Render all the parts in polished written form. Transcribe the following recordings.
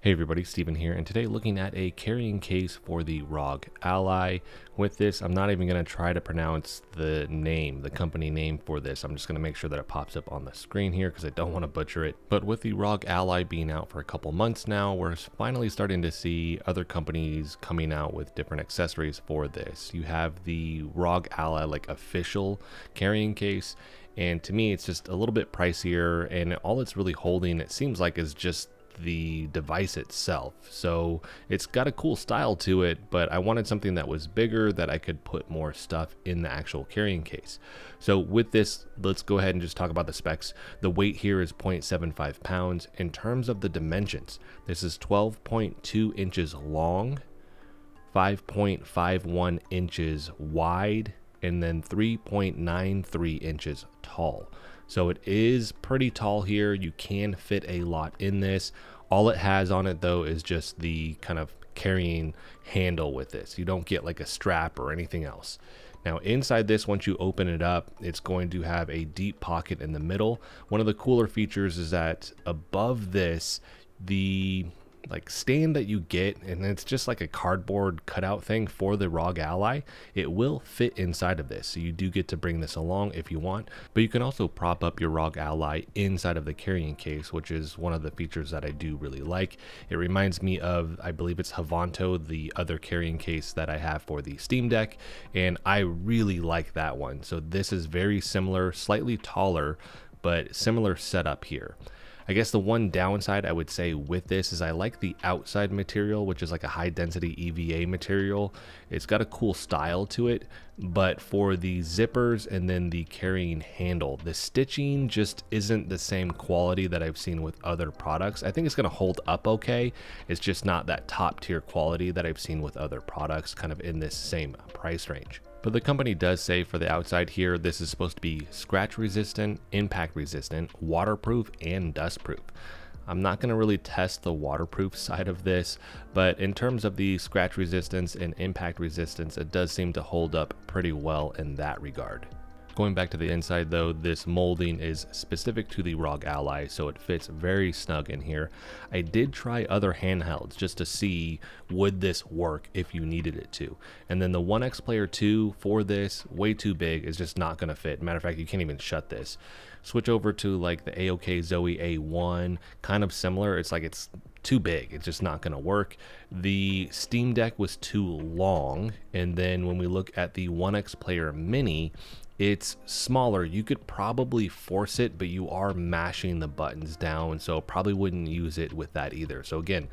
Hey everybody, Steven here, and today looking at a carrying case for the ROG Ally. With this, I'm not even going to try to pronounce the name, the company name for this. I'm just going to make sure that it pops up on the screen here because I don't want to butcher it. But with the ROG Ally being out for a couple months now, we're finally starting to see other companies coming out with different accessories for this. You have the ROG Ally like official carrying case, and to me it's just a little bit pricier, and all it's really holding, it seems like, is just the device itself. So it's got a cool style to it, but I wanted something that was bigger, that I could put more stuff in the actual carrying case. So with this, let's go ahead and just talk about the specs. The weight here is 0.75 pounds. In terms of the dimensions, this is 12.2 inches long, 5.51 inches wide, and then 3.93 inches tall. So it is pretty tall here. You can fit a lot in this. All it has on it though is just the kind of carrying handle with this. You don't get like a strap or anything else. Now inside this, once you open it up, it's going to have a deep pocket in the middle. One of the cooler features is that above this, the stand that you get, and it's just like a cardboard cutout thing for the ROG Ally, it will fit inside of this. So you do get to bring this along if you want, but you can also prop up your ROG Ally inside of the carrying case, which is one of the features that I do really like. It reminds me of, I believe it's Hounyoln, the other carrying case that I have for the Steam Deck, and I really like that one. So this is very similar, slightly taller, but similar setup here. I guess the one downside I would say with this is I like the outside material, which is like a high density EVA material. It's got a cool style to it, but for the zippers and then the carrying handle, the stitching just isn't the same quality that I've seen with other products. I think it's going to hold up okay. It's just not that top tier quality that I've seen with other products kind of in this same price range. But the company does say for the outside here, this is supposed to be scratch resistant, impact resistant, waterproof, and dust proof. I'm not going to really test the waterproof side of this, but in terms of the scratch resistance and impact resistance, it does seem to hold up pretty well in that regard. Going back to the inside though, this molding is specific to the ROG Ally, so it fits very snug in here. I did try other handhelds just to see would this work if you needed it to. And then the One X Player 2 for this, way too big, is just not going to fit. Matter of fact, you can't even shut this. Switch over to like the AOK Zoe A1, kind of similar. It's like it's too big, it's just not going to work. The Steam Deck was too long, and then when we look at the One X Player Mini, it's smaller. You could probably force it, but you are mashing the buttons down, so probably wouldn't use it with that either. So again,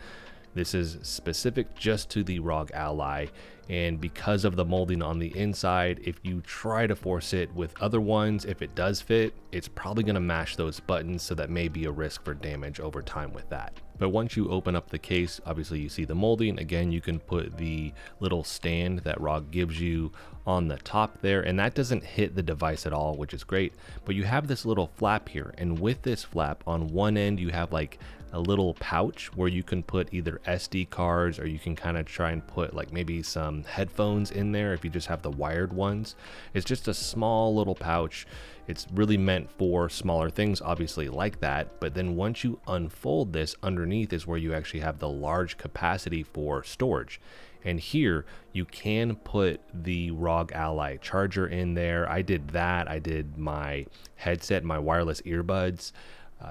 this is specific just to the ROG Ally, and because of the molding on the inside, if you try to force it with other ones, if it does fit, it's probably going to mash those buttons, so that may be a risk for damage over time with that. But once you open up the case, obviously you see the molding. Again, you can put the little stand that ROG gives you on the top there, and that doesn't hit the device at all, which is great. But you have this little flap here, and with this flap on one end, you have like a little pouch where you can put either SD cards, or you can kind of try and put like maybe some headphones in there if you just have the wired ones. It's just a small little pouch. It's really meant for smaller things, obviously, like that. But then once you unfold this, underneath is where you actually have the large capacity for storage. And here you can put the ROG Ally charger in there. I did that. I did my headset, my wireless earbuds.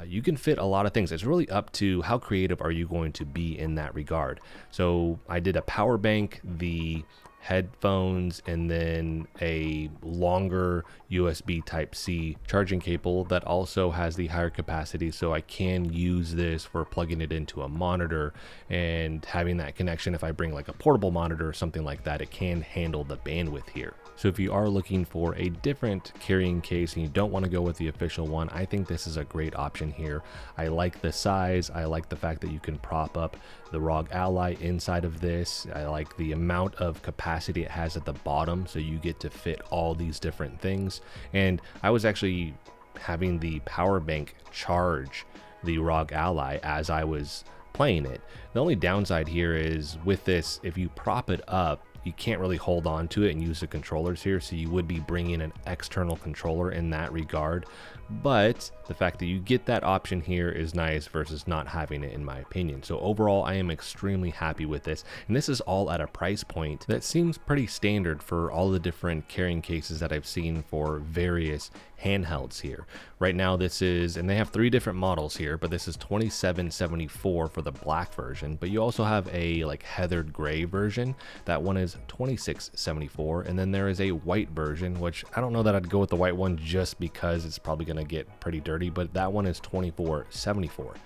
You can fit a lot of things. It's really up to how creative are you going to be in that regard. So I did a power bank, the headphones, and then a longer USB Type-C charging cable that also has the higher capacity, so I can use this for plugging it into a monitor and having that connection. If I bring like a portable monitor or something like that, it can handle the bandwidth here. So if you are looking for a different carrying case and you don't want to go with the official one, I think this is a great option here. I like the size. I like the fact that you can prop up the ROG Ally inside of this. I like the amount of capacity it has at the bottom, so you get to fit all these different things. And I was actually having the power bank charge the ROG Ally as I was playing it. The only downside here is with this, if you prop it up, you can't really hold on to it and use the controllers here, so you would be bringing an external controller in that regard. But the fact that you get that option here is nice versus not having it, in my opinion. So overall, I am extremely happy with this, and this is all at a price point that seems pretty standard for all the different carrying cases that I've seen for various handhelds here. Right now this is, and they have 3 different models here, but this is $27.74 for the black version, but you also have a like heathered gray version. That one is $26.74, and then there is a white version, which I don't know that I'd go with the white one just because it's probably going to get pretty dirty, but that one is $24.74.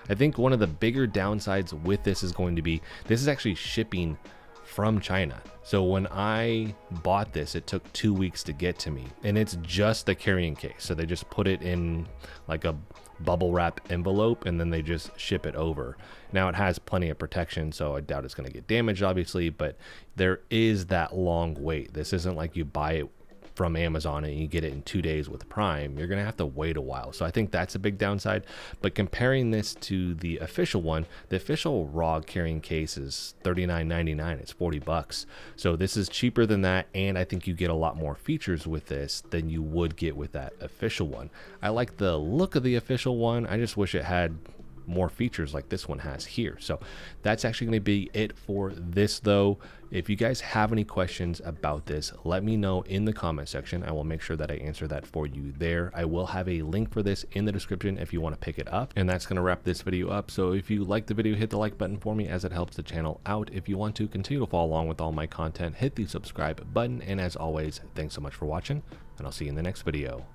I think one of the bigger downsides with this is going to be, this is actually shipping from China. So when I bought this, it took 2 weeks to get to me, and it's just the carrying case. So they just put it in like a bubble wrap envelope and then they just ship it over. Now it has plenty of protection, so I doubt it's going to get damaged, obviously, but there is that long wait. This isn't like you buy it from Amazon and you get it in 2 days with Prime. You're gonna have to wait a while, so I think that's a big downside. But comparing this to the official one, the official ROG carrying case is $39.99. It's 40 bucks, so this is cheaper than that, and I think you get a lot more features with this than you would get with that official one. I like the look of the official one. I just wish it had more features like this one has here. So that's actually going to be it for this though. If you guys have any questions about this, let me know in the comment section. I will make sure that I answer that for you there. I will have a link for this in the description if you want to pick it up. And that's going to wrap this video up. So if you like the video, hit the like button for me as it helps the channel out. If you want to continue to follow along with all my content, hit the subscribe button. And as always, thanks so much for watching, and I'll see you in the next video.